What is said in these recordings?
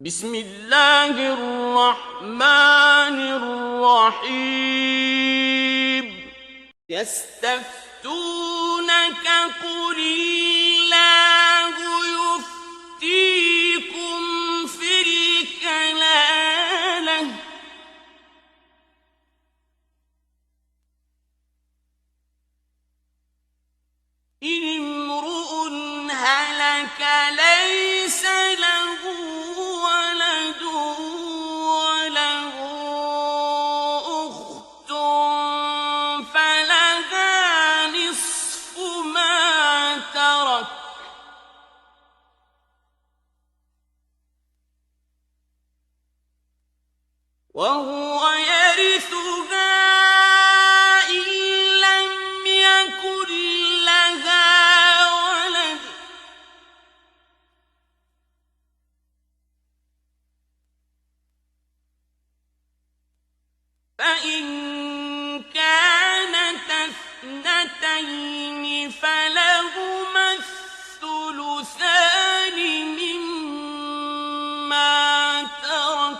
بسم الله الرحمن الرحيم يستفتونك قل الله يفتيكم في الكلالة إن امرؤ هلك ليس له ولد وله أخت فلها نصف ما ترك وهو يرثها إن لم يكن لها ولد فإن كانت اثنتين فلهما الثلثان مما ترك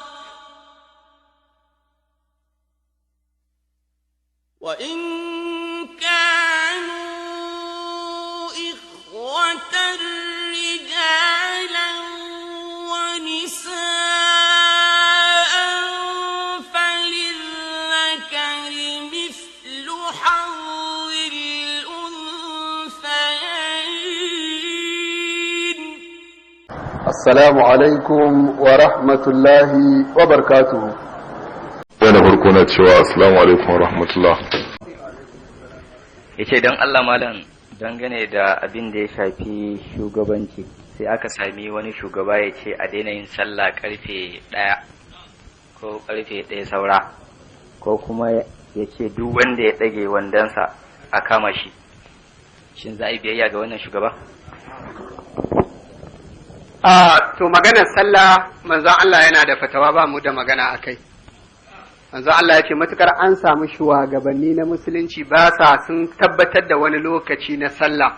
وإن كانوا إخوة رجالا ونساء فللذكر مثل حظ الأنثيين. السلام عليكم ورحمة الله وبركاته. wani farko na cewa assalamu alaikum wa rahmatullah. Yace don Allah malam dangane da abin da ya shafi shugabanci sai aka sami wani shugaba ya ce a daina yin sallah karfe 1 ko karfe 1 saura ko kuma ya ce duk wanda ya ɗage wandonsa a kama shi, shin za a yi biyayya ga wannan shugaba? To maganar sallah manzon Allah yana da fatawa, ba mu da magana a kai. Manzon Allah ya ce matukar an samu shugabanni na musulunci ba sa sun tabbatar da wani lokaci na sallah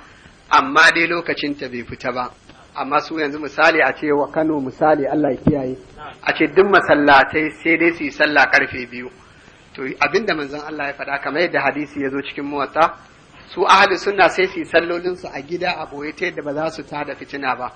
amma dai lokacin ta bai fita ba, amma su yanzu misali a ce wa Kano misali Allah ya kiyaye a ce duk masallatai sai dai su yi sallah karfe 2, to abinda manzon Allah ya faɗa kamar yadda hadisi ya zo cikin muwatta, su ahli sunna sai su yi sallolinsu a gida a boye ta yadda ba za su tada fitina ba,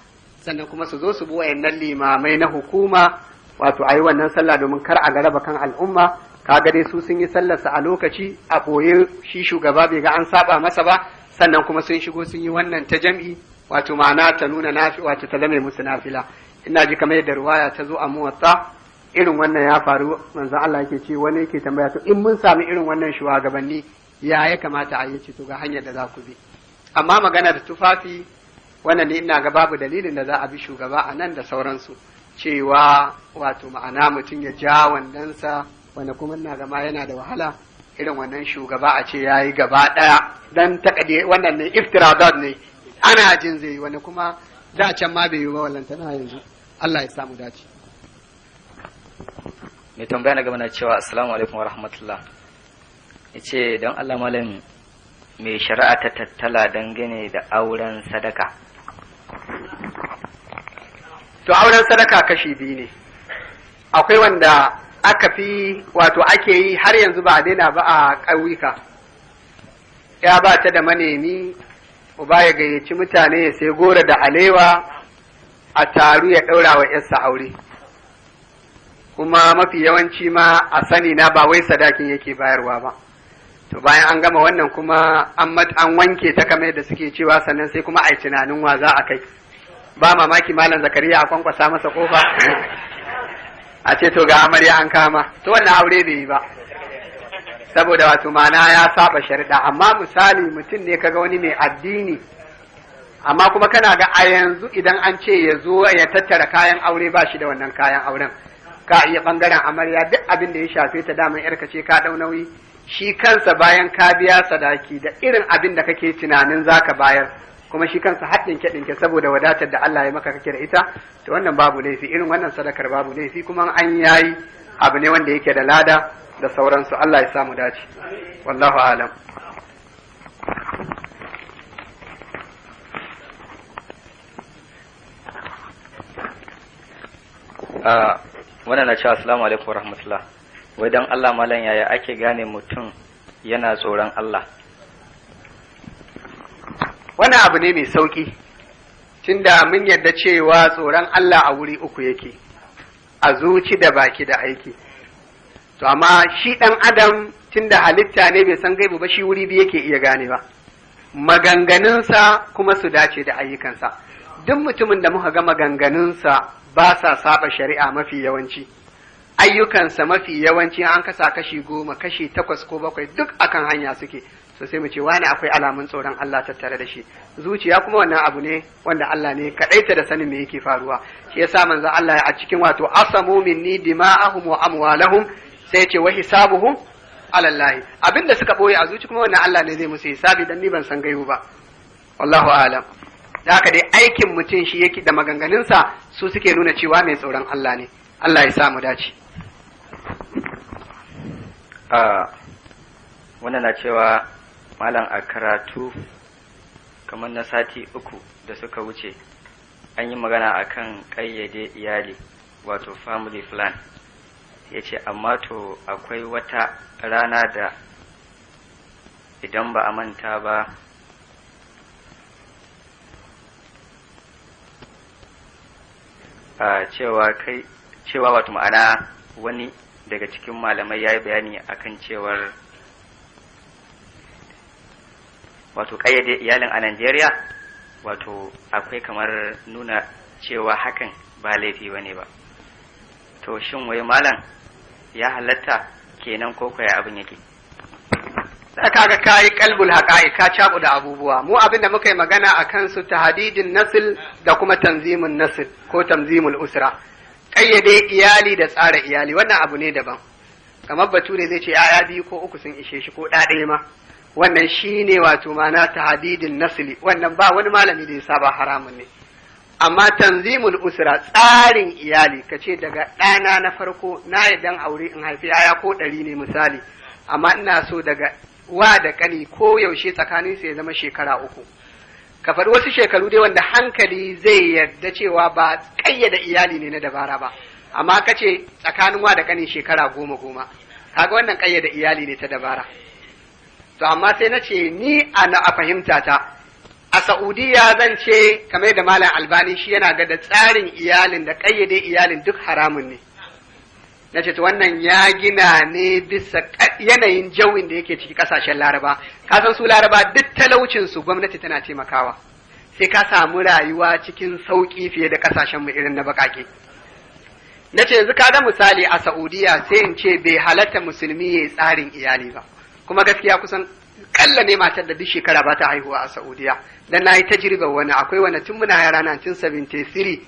sannan kuma su zo su bi wayannan limamai na hukuma, wato ayi wannan sallah domin kar a garaba kan al'umma. Kaga dai su sun yi sallarsa a lokaci a boye, shi shugaba bai ga an saba masa ba, sannan kuma sun shigo sun yi wannan ta jam'i, wato ma'ana ta nuna nafi, wato ta zame musu nafila. Ina ji kamar yadda ruwaya ta zo a muwatta irin wannan ya faru, manzon Allah yake ce wani yake tambaya to in mun sami irin wannan shugabanni ya kamata a yi ce to ga hanyar da za ku bi. Amma magana da tufafi wannan ne ina ga babu dalilin da za a bi shugaba a nan da sauransu, cewa wato ma'ana mutum ya ja wandansa, wanda kuma ina ga ma yana da wahala irin wannan shugaba a ce yayi gaba daya dan takade, wannan ne iftiradat ne, ana jin zai wani kuma da can ma bai yi ba wallanta na yanzu. Allah ya samu dace. Mai tambaya na gaba na cewa assalamu alaikum wa rahmatullah. Yace don Allah malam mai shari'a ta tattala dangane da auren sadaka. To auren sadaka kashi biyu ne, akwai wanda aka fi wato ake yi har yanzu ba a daina ba a ƙauyuka, ya ba ta da manemi, uba ya gayyaci mutane ya sai goro da alewa a taru ya ɗaura wa ‘yarsa aure, kuma mafi yawanci ma a sani na ba wai sadakin yake bayarwa ba. To bayan an gama wannan kuma an wanke ta kamar da suke cewa, sannan sai kuma a yi tunanin wa za a kai. Ba mamaki malam Zakariya a kwankwasa masa kofa a ce to ga amarya an kama, to wannan aure bai yi ba, saboda wato mana ya saba shari'a. Amma misali mutum ne kaga wani mai addini, amma kuma kana ga a yanzu idan an ce ya zo ya tattara kayan aure ba shi da wannan kayan auren, ka iya bangaren amarya duk abin da ya shafe ta daman yarka ce ka dau nauyi, shi kansa bayan ka biya sadaki da irin abin da kake tunanin zaka bayar, kuma shi kansa haɗin ɗinke saboda wadatar da Allah ya maka kake da ita, to wannan babu laifi, irin wannan sadakar babu laifi, kuma an yayi abu ne wanda yake da lada da sauransu. Allah ya samu dace, wallahu alam. wannan na cewa assalamu alaikum wa rahmatullah. Wai dan Allah malam yaya ake gane mutum yana tsoron Allah? Wani abu ne mai sauki, tunda mun yarda cewa tsoron Allah a wuri uku yake, a zuci da baki da aiki. To amma shi ɗan adam tunda halitta ne bai san gaibu ba, shi wuri biyu yake iya gane ba. Maganganunsa kuma su dace da ayyukansa. Duk mutumin da muka ga maganganunsa ba sa saba shari'a mafi yawanci, ayyukansa mafi yawanci an kasa kashi 10, kashi 8 ko 7 duk akan hanya suke, so sai mu ce wani akwai alamun tsoron Allah tattare da shi. Zuciya kuma wannan abu ne wanda Allah ne kadaita da sanin me yake faruwa. Shi yasa manzo Allah a cikin wato asamu minni dima'ahum wa amwalahum sai ya ce wa hisabuhum ala Allah. Abinda suka boye a zuci kuma wannan Allah ne zai musu hisabi, dan ni ban san gaibu ba. Wallahu a'lam. Da haka dai aikin mutum shi yake da maganganunsa su suke nuna cewa mai tsoron Allah ne. Allah ya sa mu dace. Wannan na cewa malam a karatu kamar na sati 3 da suka wuce an yi magana akan ƙayyade iyali wato family plan. Ya ce amma to akwai wata rana da idan ba a manta ba cewa wato ma'ana wani daga cikin malamai ya yi bayani akan cewar wato ƙayyade iyalin a Najeriya wato akwai kamar nuna cewa hakan ba laifi bane ba. To shin wai malam ya halatta kenan ko ya abin yake? Da kaga kayi kalbul haqa'i ka cabu da abubuwa. Mu abin da muka yi magana akan su tahdidin nasl da kuma tanzimun nasl ko tanzimul usra. Kayyade iyali da tsara iyali wannan abu ne daban. Kamar bature zai ce yaya 2 ko 3 sun ishe shi ko ɗaya ma. Wannan shine wato ma'ana tahdidin nasli. Wannan ba wani malami da ya saba haramun ne. Amma tanzimul usra tsarin iyali kace daga ɗana na farko na idan aure in haifi yaya ko 100 ne misali, amma ina so daga wa da kani ko yaushe tsakanin su ya zama shekara 3. Ka faɗi wasu shekaru dai wanda hankali zai yarda cewa ba ƙayyada iyali ne na dabara ba, amma kace tsakanin wa da kani shekara 10 kaga wannan ƙayyada iyali ne ta dabara. To amma sai na ce ni a fahimta ta a Saudiya zan ce kamar da Malam Albani shi yana ga da tsarin iyalin da ƙayyade iyalin duk haramun ne. Na ce wannan ya gina ne bisa yanayin jawin da yake ciki ƙasashen Laraba. Ka san su Laraba duk talaucinsu gwamnati tana taimakawa. Sai ka samu rayuwa cikin sauƙi fiye da ƙasashenmu irin na baƙaƙe. Na ce yanzu ka ga misali a Saudiya sai in ce bai halatta musulmi ya yi tsarin iyali ba. Kuma gaskiya kusan kalla ne matar da duk shekara ba ta haihuwa a Saudiya. Dan na yi tajriba wani akwai wani tun muna yara 1973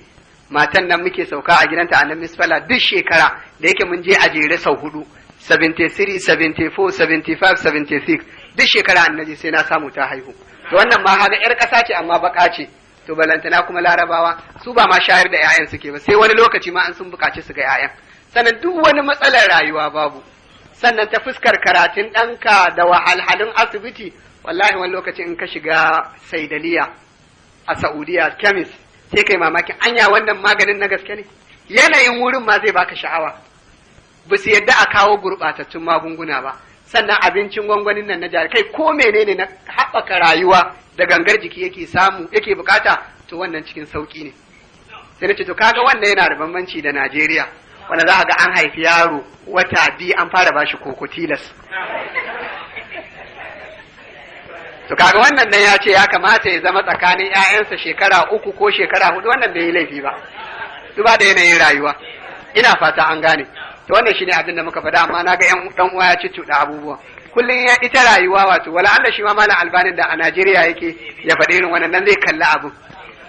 matan nan muke sauka a gidanta a nan Misfala duk shekara da yake mun je a jere sau 4 73 74 75 76 duk shekara annaji sai na samu ta haihu. To wannan ma haga yar ƙasa ce amma baka ce. To balantana kuma Larabawa su ba ma shayar da 'ya'yan suke ba sai wani lokaci ma an sun buƙaci su ga 'ya'yan. Sannan duk wani matsalar rayuwa babu. Sannan ta fuskar karatun ɗanka da wahalhalun asibiti wallahi wani lokaci in ka shiga saidaliya a Saudiya chemist sai kai mamakin anya wannan maganin na gaske ne. Yanayin wurin ma zai baka sha'awa. Ba su yadda a kawo gurɓatattun magunguna ba. Sannan abincin gwangwanin nan na jari kai ko menene na haɓaka rayuwa da gangar jiki yake bukata to wannan cikin sauki ne. Sai na ce to kaga wannan yana da bambanci da Najeriya. Wanda za a ga an haifi yaro wata 2 an fara bashi koko tilas. To kaga wannan nan ya ce ya kamata ya zama tsakanin 'ya'yansa shekara 3 ko shekara 4 wannan bai yi laifi ba. Duba da yanayin rayuwa. Ina fata an gane. To wannan shine abin da muka faɗa amma na ga ɗan uwa ya cuccuɗa abubuwa. Kullum ya ita rayuwa wato wala Allah shi ma malam Albanin da a Najeriya yake ya faɗi irin wannan nan zai kalli abu.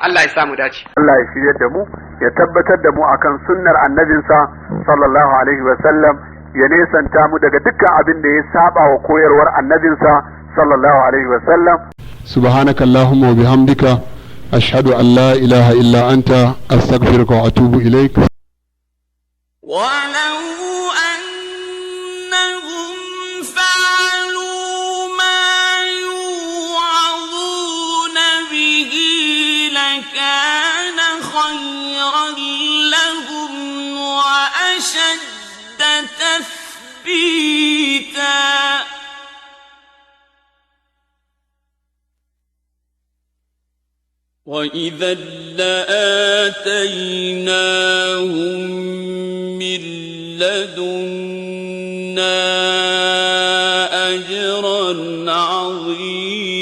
Allah ya samu dace. Allah ya shirye da mu ya tabbatar da mu akan sunnar annabinsa sallallahu alaihi wa sallam, ya nesanta mu daga dukkan abin da ya saba wa koyarwar annabinsa sallallahu alaihi wa sallam. Subhanaka Allahumma wa bihamdika ashhadu an la ilaha illa anta astaghfiruka wa atubu ilaik. ولو أنهم فعلوا ما يوعظون به لكان خيرا لهم تثبيتا وإذا لآتيناهم من لدنا أجرا عظيما